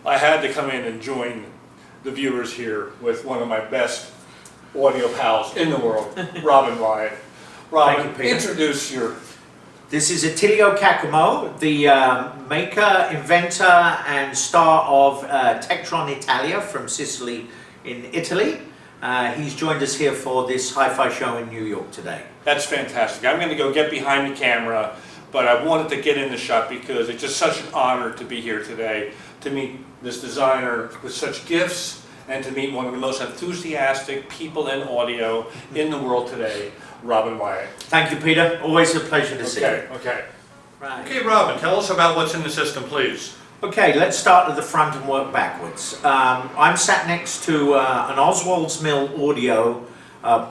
I had to come in and join the viewers here with one of my best audio pals in the world, Robyatt. Robin, introduce your... This is Italia Cacomo, the maker, inventor and star of Tektron Italia from Sicily in Italy. He's joined us here for this hi-fi show in New York today. That's fantastic. I'm going to go get behind the camera, but I wanted to get in the shot because it's just such an honor to be here today, to meet this designer with such gifts, and to meet one of the most enthusiastic people in audio in the world today, Robyatt. Thank you, Peter. Always a pleasure to see you. Okay. Right. Okay, Robin, tell us about what's in the system, please. Okay, let's start at the front and work backwards. I'm sat next to an Oswald's Mill Audio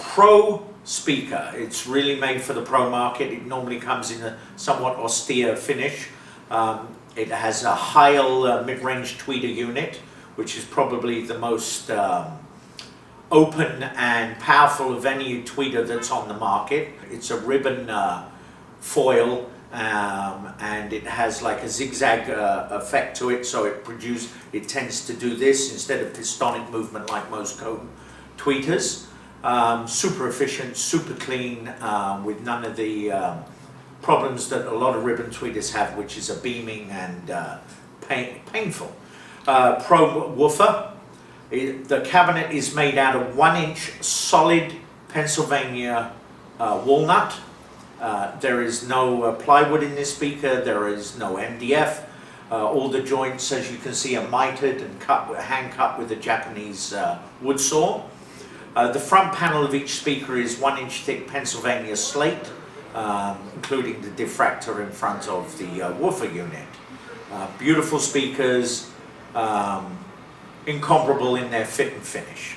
Pro speaker. It's really made for the pro market. It normally comes in a somewhat austere finish. It has a Heil mid-range tweeter unit, which is probably the most open and powerful of any tweeter that's on the market. It's a ribbon foil, and it has like a zigzag effect to it, so it tends to do this instead of pistonic movement like most cone tweeters. Super efficient, super clean, with none of the problems that a lot of ribbon tweeters have, which is a beaming and painful. Pro woofer. The cabinet is made out of 1-inch solid Pennsylvania walnut. There is no plywood in this speaker, there is no MDF. All the joints, as you can see, are mitered and hand cut with a Japanese wood saw. The front panel of each speaker is 1-inch thick Pennsylvania slate, including the diffractor in front of the woofer unit. Beautiful speakers, incomparable in their fit and finish.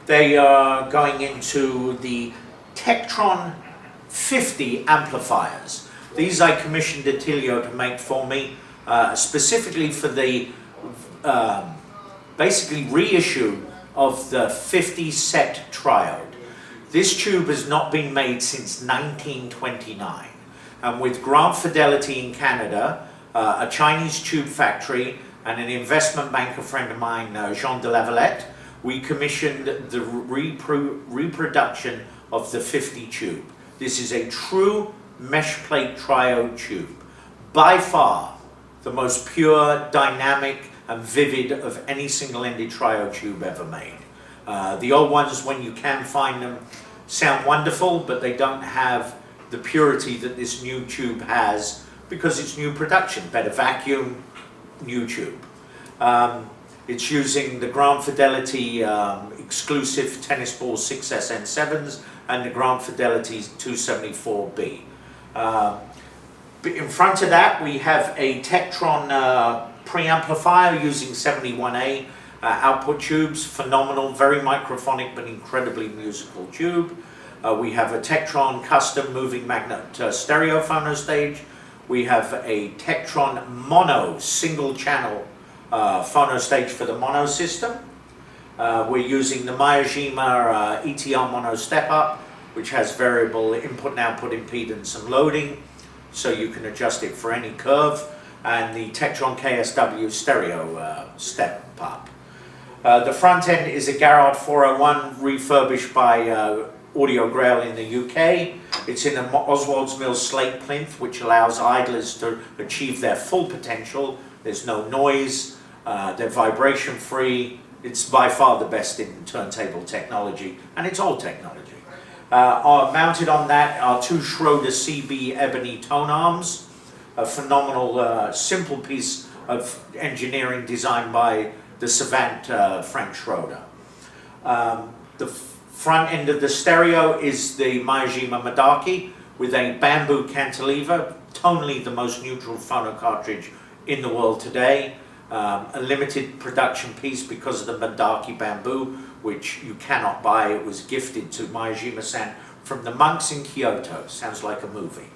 They are going into the Tektron 50 amplifiers. These I commissioned Italia to make for me, specifically for the basically reissue of the 50 set triode. This tube has not been made since 1929, and with Grant Fidelity in Canada, a Chinese tube factory, and an investment banker friend of mine, Jean de Lavalette, we commissioned the reproduction of the 50 tube. This is a true mesh plate triode tube. By far the most pure, dynamic and vivid of any single-ended triode tube ever made. The old ones, when you can find them, sound wonderful, but they don't have the purity that this new tube has because it's new production, better vacuum, new tube. It's using the Grant Fidelity exclusive tennis ball 6SN7s and the Grant Fidelity 274B. In front of that we have a Tektron preamplifier using 71A output tubes, phenomenal, very microphonic but incredibly musical tube. We have a Tektron custom moving magnet stereo phono stage. We have a Tektron mono single channel phono stage for the mono system. We're using the Miyajima ETL mono step up, which has variable input and output impedance and loading, so you can adjust it for any curve, and the Tektron KSW stereo step up. The front end is a Garrard 401 refurbished by Audio Grail in the UK. It's in an Oswald's Mill slate plinth, which allows idlers to achieve their full potential. There's no noise, they're vibration free. It's by far the best in turntable technology, and it's old technology. Mounted on that are two Schroeder CB ebony tone arms, a phenomenal simple piece of engineering designed by the savant Frank Schroeder. The front end of the stereo is the Miyajima Madaki with a bamboo cantilever, tonally the most neutral phono cartridge in the world today. A limited production piece because of the Madaki bamboo, which you cannot buy. It was gifted to Miyajima-san from the monks in Kyoto. Sounds like a movie.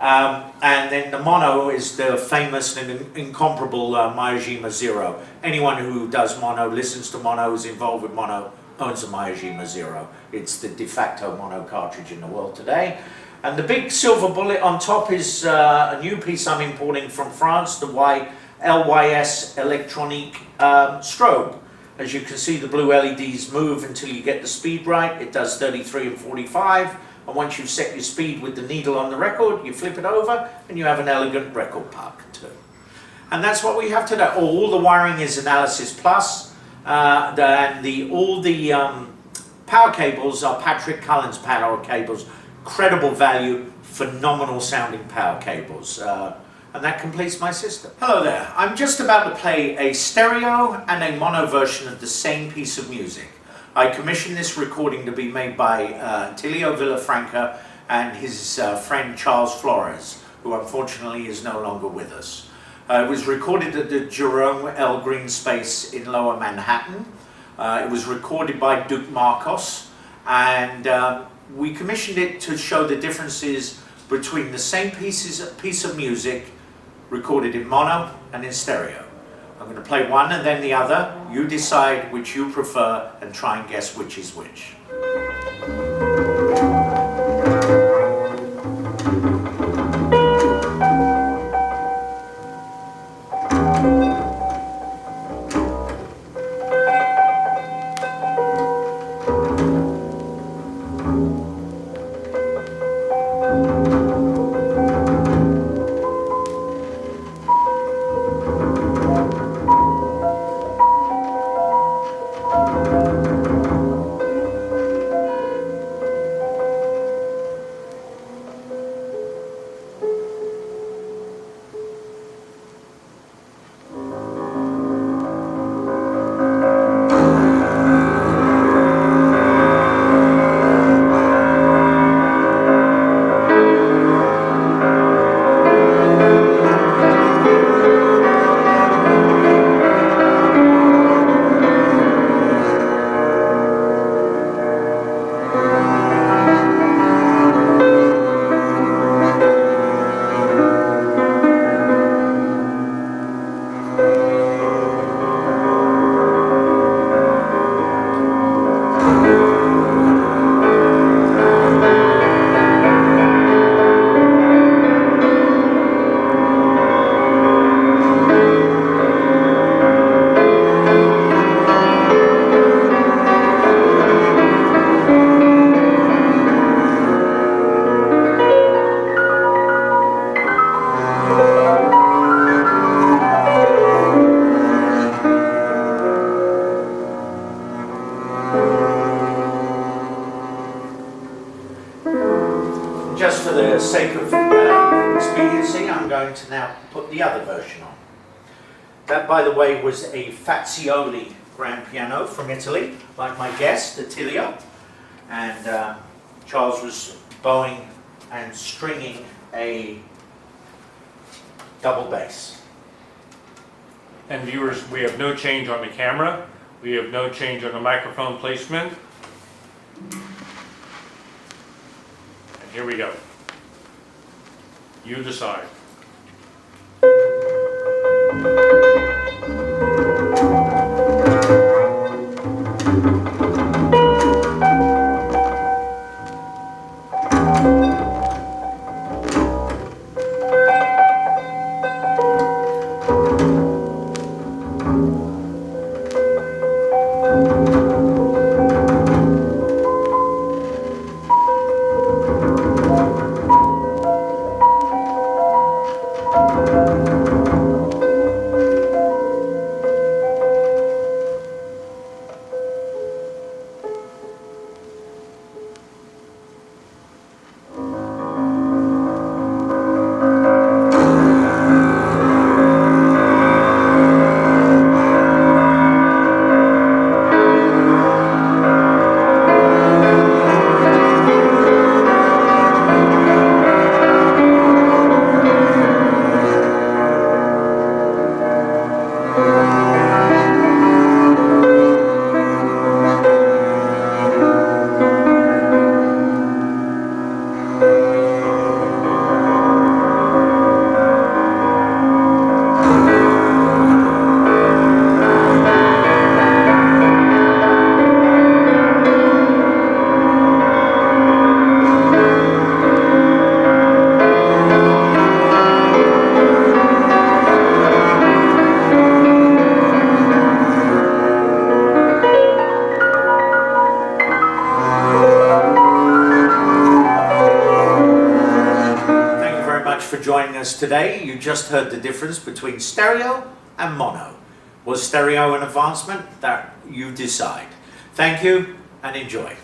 And then the mono is the famous and incomparable Miyajima Zero. Anyone who does mono, listens to mono, is involved with mono, owns a Miyajima Zero. It's the de facto mono cartridge in the world today. And the big silver bullet on top is a new piece I'm importing from France, the LYS electronic strobe. As you can see, the blue LEDs move until you get the speed right. It does 33 and 45. And once you've set your speed with the needle on the record, you flip it over and you have an elegant record park too. And that's what we have today. All the wiring is Analysis Plus. All the power cables are Patrick Cullen's power cables. Credible value, phenomenal sounding power cables. And that completes my system. Hello there. I'm just about to play a stereo and a mono version of the same piece of music. I commissioned this recording to be made by Tilio Villafranca and his friend Charles Flores, who unfortunately is no longer with us. It was recorded at the Jerome L. Green Space in Lower Manhattan. It was recorded by Duke Marcos, and we commissioned it to show the differences between the same piece of music recorded in mono and in stereo. I'm going to play one and then the other. You decide which you prefer and try and guess which is which. Just for the sake of expediency, I'm going to now put the other version on. That, by the way, was a Fazioli grand piano from Italy, like my guest, Italia. And Charles was bowing and stringing a double bass. And viewers, we have no change on the camera. We have no change on the microphone placement. And here we go. You decide. for joining us today. You just heard the difference between stereo and mono. Was stereo an advancement? That you decide. Thank you and enjoy.